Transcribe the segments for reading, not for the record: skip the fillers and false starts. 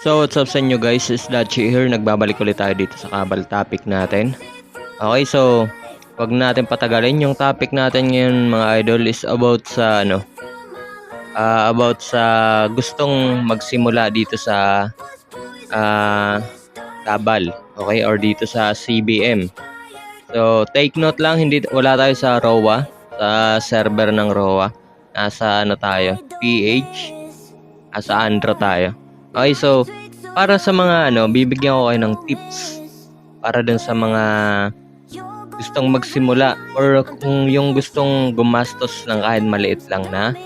So what's up sa inyo guys, is Dachi here. Nagbabalik ulit tayo dito sa Kabal topic natin. Okay, so wag natin patagalin. Yung topic natin ngayon mga idol is about sa gustong magsimula dito sa Kabal, okay, or dito sa CBM. So take note lang, wala tayo sa ROA, sa server ng ROA. Nasa tayo, PH, sa Andro tayo. Okay, so para sa mga bibigyan ko kayo ng tips para dun sa mga gustong magsimula or kung yung gustong gumastos ng kahit maliit lang na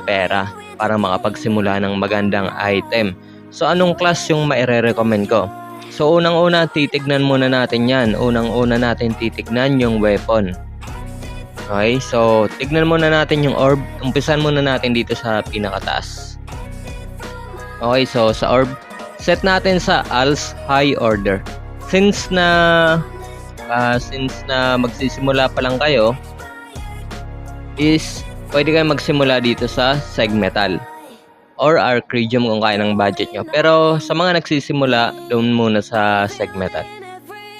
pera para makapagsimula ng magandang item. So anong class yung maire-recommend ko? So unang-una titignan muna natin yan. Unang-una natin titignan yung weapon. Okay, so tignan muna natin yung orb. Umpisan muna natin dito sa pinakataas. Okay, so sa orb, set natin sa ALS high order. Since na magsisimula pa lang kayo, is pwede kayo magsimula dito sa Segmetal or Arcridium kung kaya ng budget nyo. Pero sa mga nagsisimula, doon muna sa Segmetal.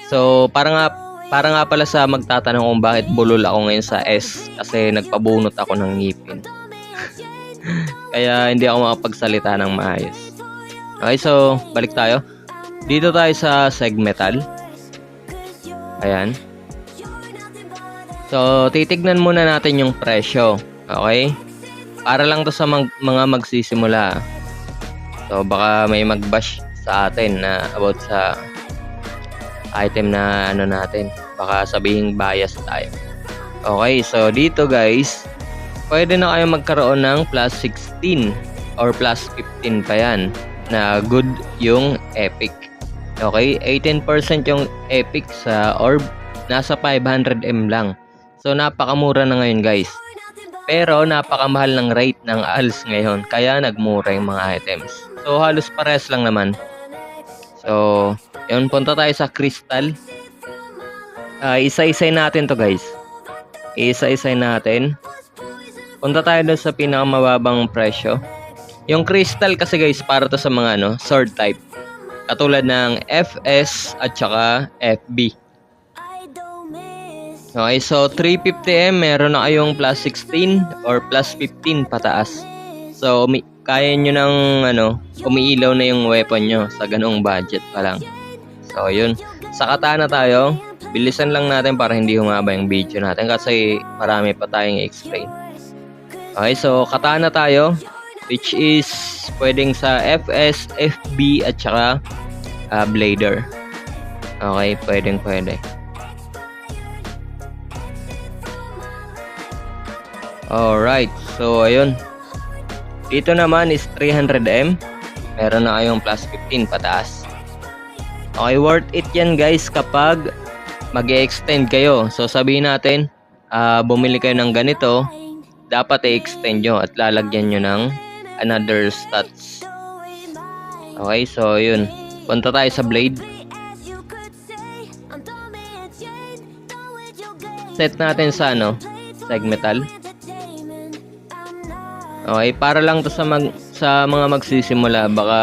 So para nga pala sa magtatanong kung bakit bulol ako ngayon sa S, kasi nagpabunot ako ng ngipin. Kaya hindi ako makapagsalita ng maayos. Okay, so balik tayo. Dito tayo sa Segmetal. Ayan. So titignan muna natin yung presyo. Okay? Para lang to sa mga magsisimula. So baka may magbash sa atin na about sa item na natin. Baka sabihin bias tayo. Okay, so dito guys, pwede na kayo magkaroon ng plus 16 or plus 15 pa yan na good yung epic. Okay, 18% yung epic sa orb, nasa 500M lang. So napakamura na ngayon guys. Pero napakamahal ng rate ng ALS ngayon, kaya nagmura yung mga items. So halos pares lang naman. So yun, punta tayo sa crystal. Isa-isay natin to guys. Isa-isay natin. Punta tayo doon sa pinakamababang presyo. Yung crystal kasi guys, para to sa mga sword type. Katulad ng FS at saka FB. Okay, so 350M, meron na kayong plus 16 or plus 15 pataas. So kaya nyo ng umiilaw na yung weapon nyo sa ganong budget pa lang. So yun, sa katana tayo. Bilisan lang natin para hindi humaba yung video natin kasi marami pa tayong i-explain. Okay, so katana tayo, which is pwedeng sa FS, FB at saka blader. Okay, pwede. Alright, so ayun. Dito naman is 300M. Meron na kayong plus 15 pataas. Okay, worth it yan guys kapag mag-e-extend kayo. So sabihin natin, bumili kayo ng ganito, dapat i-extend nyo at lalagyan nyo ng another stats. Okay, so yun. Punta tayo sa blade. Set natin sa Segmetal. Okay, para lang to sa mga magsisimula. Baka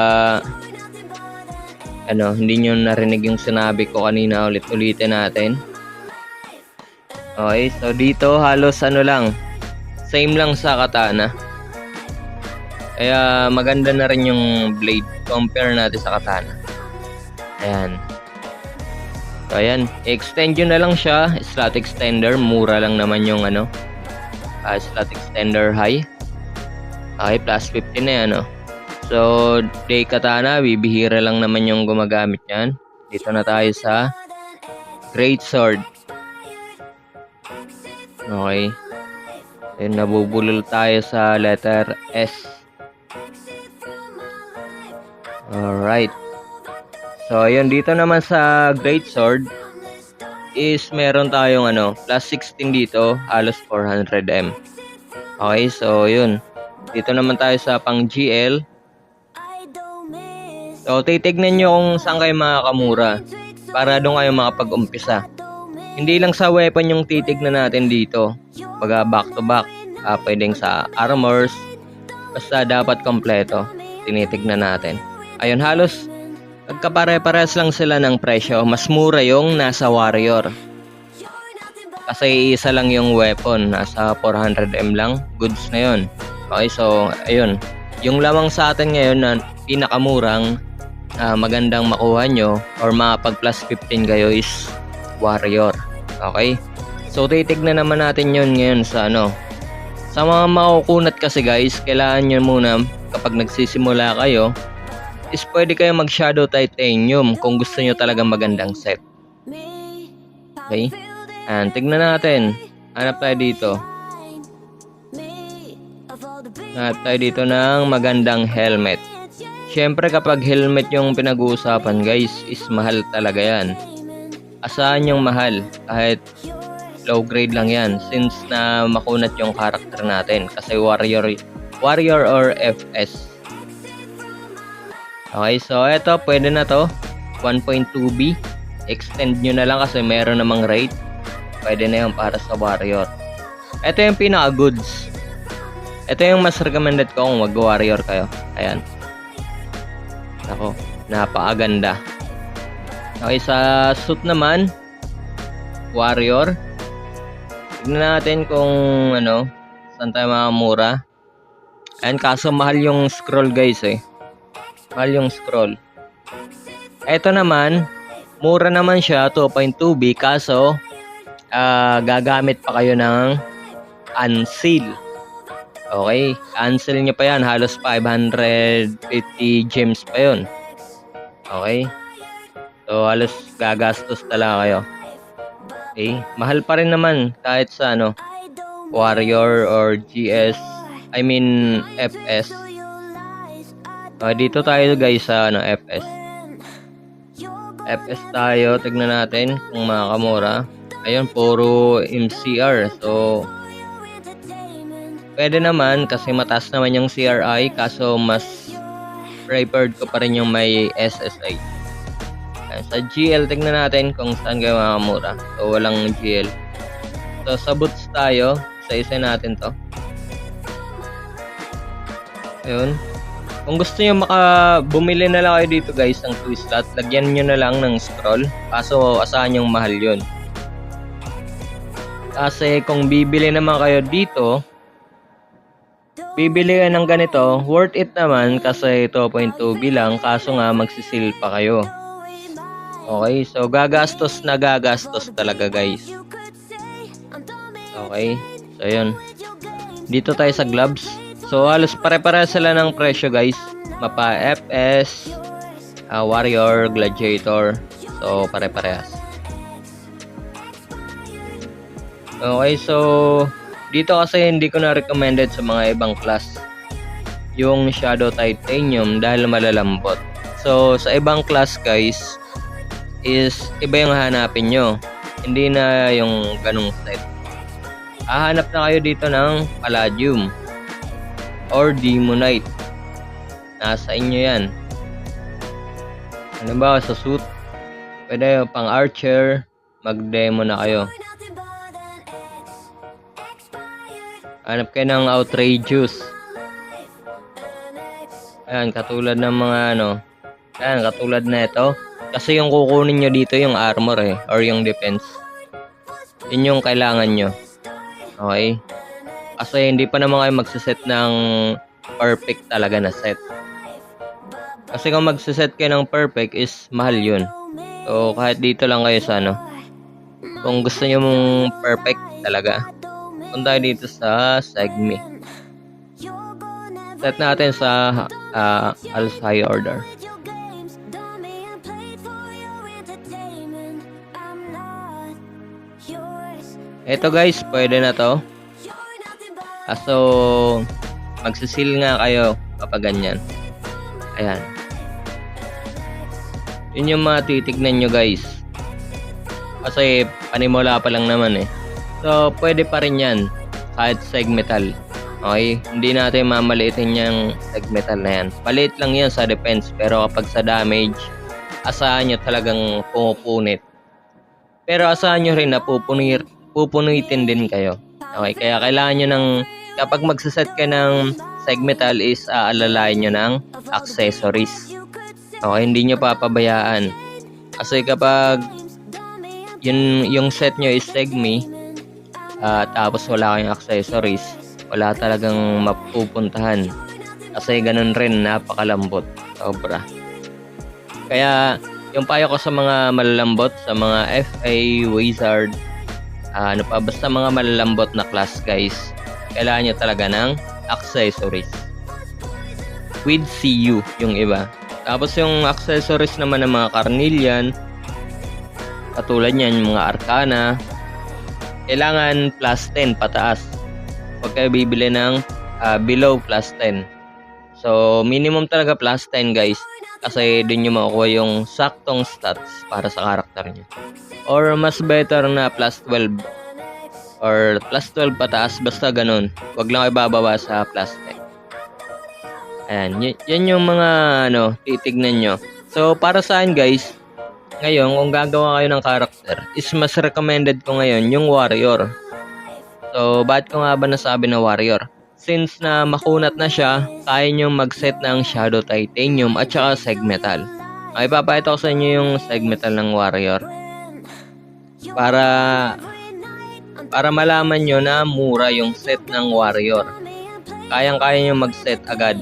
hindi nyo narinig yung sinabi ko kanina, ulit-ulitin natin. Okay, so dito halos lang, same lang sa katana. Kaya maganda na rin yung blade, compare natin sa katana. Ayan. So ayan, extend nyo na lang siya, slot extender, mura lang naman yung slot extender high. Okay, plus 15 na yan So, day katana, bibihira lang naman yung gumagamit yan. Dito na tayo sa great sword. Okay. Then, nabubulol tayo sa letter S. Alright. So, yun. Dito naman sa great sword is meron tayong plus 16 dito, halos 400M. Okay, so yun. Dito naman tayo sa pang GL. So, titignan nyo kung saan kayo makakamura para doon kayo makapag-umpisa. Hindi lang sa weapon yung titignan natin dito. Baga back to back. Pwedeng sa armors. Basta dapat kompleto. Tinitignan natin. Ayun, halos nagkapare-parehas lang sila ng presyo. Mas mura yung nasa Warrior. Kasi isa lang yung weapon. Nasa 400M lang. Goods na yun. Okay, so ayun. Yung lamang sa atin ngayon na pinakamurang magandang makuha nyo or makapag plus 15 kayo is Warrior. Okay? So titignan naman natin yun ngayon sa sa mga makukunat kasi guys, kailangan nyo muna kapag nagsisimula kayo is pwede kayo mag Shadow Titanium kung gusto nyo talagang magandang set. Okay? And tignan natin. Hanap tayo dito. Hanap tayo dito ng magandang helmet. Siyempre kapag helmet yung pinag-uusapan guys, is mahal talaga yan. Asahan yung mahal kahit low grade lang yan since na makunat yung character natin kasi warrior or FS. Okay, so eto pwede na to 1.2B. Extend nyo na lang kasi meron namang rate. Pwede na yun para sa warrior. Ito yung pinaka goods. Ito yung mas recommended ko kung mag warrior kayo. Ayan. Ako, napakaganda. Okay, sa suit naman warrior. Tignan natin kung saan tayo makamura. Ayan, kaso mahal yung scroll guys eh. Mahal yung scroll. Ito naman, mura naman siya, 2.2B. Kaso, gagamit pa kayo ng unseal. Okay, unseal nyo pa yan. Halos 550 gems pa yun. Okay. So, halos gagastos talaga kayo. Okay, mahal pa rin naman kahit sa Warrior or GS, I mean FS. Dito tayo guys sa FS. FS tayo, tignan natin kung makakamura. Ayun, puro MCR. So, pwede naman kasi mataas naman yung CRI kaso mas preferred ko pa rin yung may SSI. Sa GL, tignan natin kung saan kayo makamura. So, walang GL. So, sa boots tayo. Isa-isa natin to. Ayun. Kung gusto nyo bumili na lang kayo dito guys ng twist slot, lagyan nyo na lang ng scroll. Kaso, asahan yung mahal yun. Kasi kung bibili naman kayo dito, bibili kayo ng ganito, worth it naman kasi 2.2B lang. Kaso nga, magsisil pa kayo. Okay, so gagastos talaga guys. Okay, so yun. Dito tayo sa gloves. So halos pare-pareha sila ng presyo guys. Mapa FS, Warrior, Gladiator. So pare-parehas. Okay, so dito kasi hindi ko na recommended sa mga ibang class yung Shadow Titanium dahil malalambot. So sa ibang class guys, is iba yung hahanapin nyo. Hindi na yung ganung set. Hahanap na kayo dito ng Palladium or Demonite. Nasa inyo yan. Ano ba sa suit? Pwede yung pang archer. Mag-demo na kayo. Hanap kayo ng outrageous. Ayan, katulad ng mga ayan, katulad na ito. Kasi yung kukunin nyo dito yung armor or yung defense. Yun yung kailangan nyo. Okay? Kasi hindi pa naman kayo magsiset ng perfect talaga na set. Kasi kung magsiset kayo ng perfect is mahal yun. So kahit dito lang kayo sa kung gusto nyo mong perfect talaga, punta dito sa Segme. Set natin sa Al's High Order. Ito guys, pwede na to. So, magsisil nga kayo kapag ganyan. Ayan. Yun yung mga titignan nyo guys. Kasi panimula pa lang naman So, pwede pa rin yan. Kahit segmetal. Okay? Hindi natin mamaliitin yung segmetal na yan. Maliit lang yan sa defense. Pero kapag sa damage, asahan nyo talagang pumupunit. Pero asahan nyo rin na pupunitin din kayo. Okay, kaya kailangan nyo kapag magsaset ka ng segmetal is aalalayan nyo ng accessories. Okay, hindi nyo papabayaan. Kasi kapag yung set nyo is Segme, tapos wala kayong accessories, wala talagang mapupuntahan. Kasi ganun rin, napakalambot. Sobra. Kaya, yung payo ko sa mga malalambot, sa mga FA, Wizard, basta mga malalambot na class guys, kailangan nyo talaga ng accessories. With CU, yung iba. Tapos yung accessories naman ng mga Carnelian, katulad niyan, yung mga Arcana, kailangan plus 10 pataas. Huwag kayo bibili ng below plus 10. So, minimum talaga plus 10 guys. Kasi dun nyo makukuha yung saktong stats para sa karakter nyo. Or mas better na plus 12. Or plus 12 pataas, basta ganun. Huwag lang kayo bababa sa plus 10. Ayan, yan yung mga titignan nyo. So, para sa akin guys, ngayon, kung gagawa kayo ng character, is mas recommended ko ngayon yung warrior. So, bakit ko nga ba nasabi na warrior? Since na makunat na siya, kaya nyo mag-set ng Shadow Titanium at saka Segmetal. Okay, papakita ko sa inyo yung Segmetal ng warrior. Para malaman nyo na mura yung set ng warrior. Kayang-kaya nyo mag-set agad.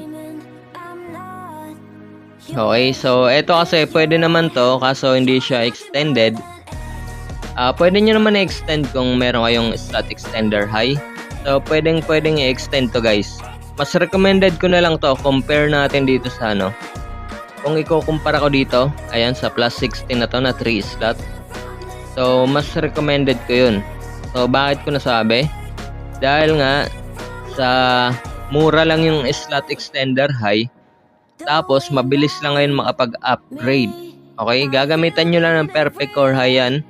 Okay, so ito kasi pwede naman to kaso hindi siya extended. Pwede nyo naman i-extend kung meron kayong slot extender high. So pwedeng i-extend to guys. Mas recommended ko na lang to, compare natin dito sa kung ikukumpara ko dito, ayan sa plus 16 na to na 3 slot. So mas recommended ko yun. So bakit ko nasabi? Dahil nga sa mura lang yung slot extender high. Tapos, mabilis lang ngayon makapag-upgrade. Okay? Gagamitan nyo lang ng Perfect Core High yan.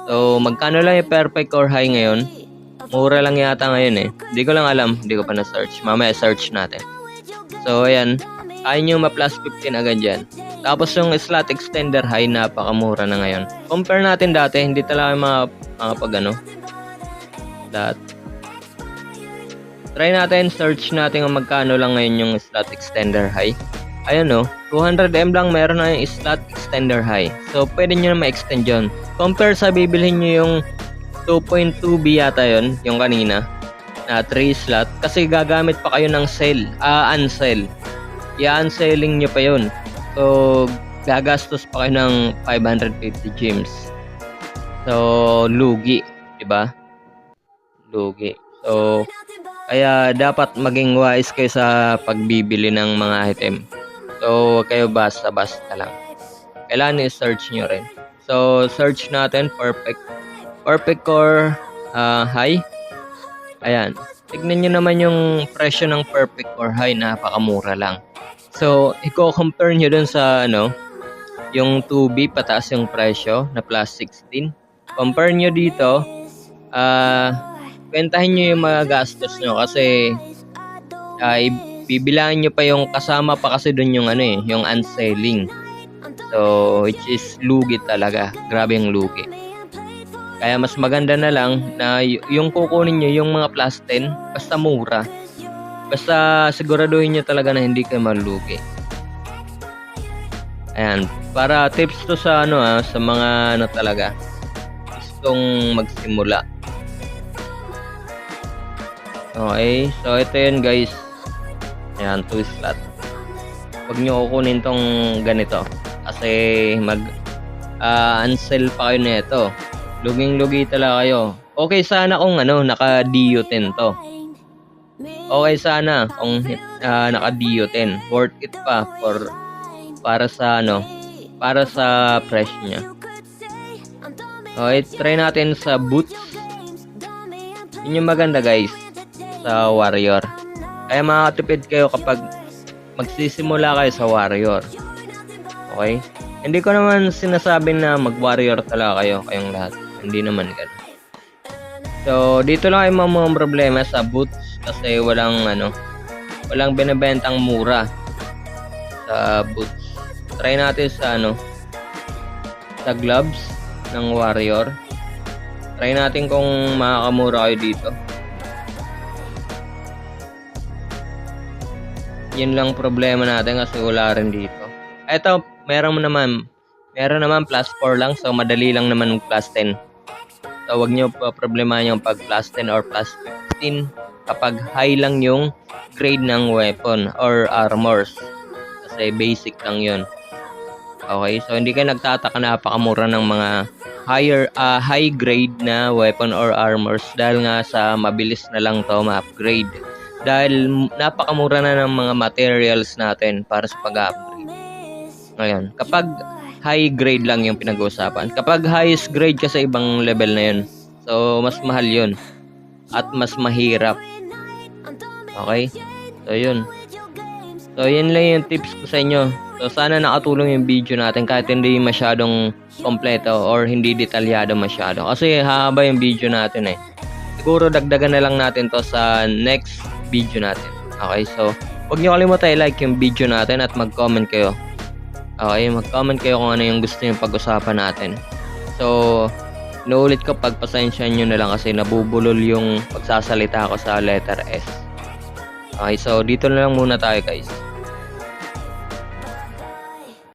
So, magkano lang yung Perfect Core High ngayon? Mura lang yata ngayon eh. Hindi ko lang alam. Hindi ko pa na-search. Mamaya search natin. So, ayan. Kaya nyo ma-plus 15 agad yan. Tapos, yung slot extender high, napakamura na ngayon. Compare natin dati. Hindi talaga Try natin, search natin kung magkano lang ngayon yung slot extender high. Ayan 200M lang meron na yung slot extender high. So, pwede nyo na ma-extend yun. Compare sa bibilhin nyo yung 2.2B yata yun, yung kanina, na 3 slot. Kasi gagamit pa kayo ng unsell. I-unselling nyo pa yun. So, gagastos pa kayo ng 550 gems. So, lugi. Diba? Lugi. So, kaya dapat maging wise kayo sa pagbibili ng mga item. So, huwag kayo basta-basta lang. Kailangan i-search nyo rin. So, search natin Perfect Core High. Ayan. Tignan nyo naman yung presyo ng Perfect Core High. Napakamura lang. So, i-compare nyo dun sa yung 2B pataas yung presyo na plus 16. Compare nyo dito. Kwentahin nyo yung mga gastos nyo kasi bibilangin nyo pa yung kasama pa kasi dun yung yung unselling. So, which is lugi talaga. Grabe yung lugi. Kaya mas maganda na lang na yung kukunin nyo yung mga plus 10, basta mura. Basta siguraduhin nyo talaga na hindi kayo malugi. Ayan. Para tips to sa sa mga talaga gustong magsimula. Okay, so ito yun guys. Ayan, 2 slot. Huwag nyo kukunin tong ganito. Kasi unsell pa kayo nito. Luging-lugi talaga kayo. Okay sana kung naka-DU10 to. Okay sana kung naka-DU10. Worth it pa para sa para sa price niya. Okay, try natin sa boots. Yun yung maganda guys sa warrior. Kaya makakatipid kayo kapag magsisimula kayo sa warrior. Okay? Hindi ko naman sinasabi na mag-warrior talaga kayong lahat. Hindi naman ganun. So, dito lang kayo mga problema sa boots kasi walang binebentang mura sa boots. Try natin sa sa gloves ng warrior. Try natin kung makakamura kayo dito. Yun lang problema natin kasi wala rin dito. Ito, meron naman plus 4 lang, so madali lang naman plus 10. So wag niyo pa problema yung pag plus 10 or plus 15 kapag high lang yung grade ng weapon or armors. Kasi basic lang 'yun. Okay, so hindi ka nagtataka na napakamura ng mga high grade na weapon or armors dahil nga sa mabilis na lang to ma-upgrade. Dahil napakamura na ng mga materials natin para sa pag-upgrade. Ngayon, kapag high grade lang yung pinag-uusapan. Kapag highest grade ka sa ibang level na yun. So, mas mahal yun. At mas mahirap. Okay? So, yun. So, yun lang yung tips ko sa inyo. So, sana nakatulong yung video natin kahit hindi masyadong kompleto or hindi detalyado masyado. Kasi hahaba yung video natin eh. Siguro dagdagan na lang natin to sa next video natin. Okay, so huwag niyo kalimutan i-like yung video natin at mag-comment kayo. Okay, mag-comment kayo kung ano yung gusto niyo pag-usapan natin. So, inuulit ko, pagpasensyahan nyo na lang kasi nabubulol yung pagsasalita ko sa letter S. Okay, so dito na lang muna tayo guys.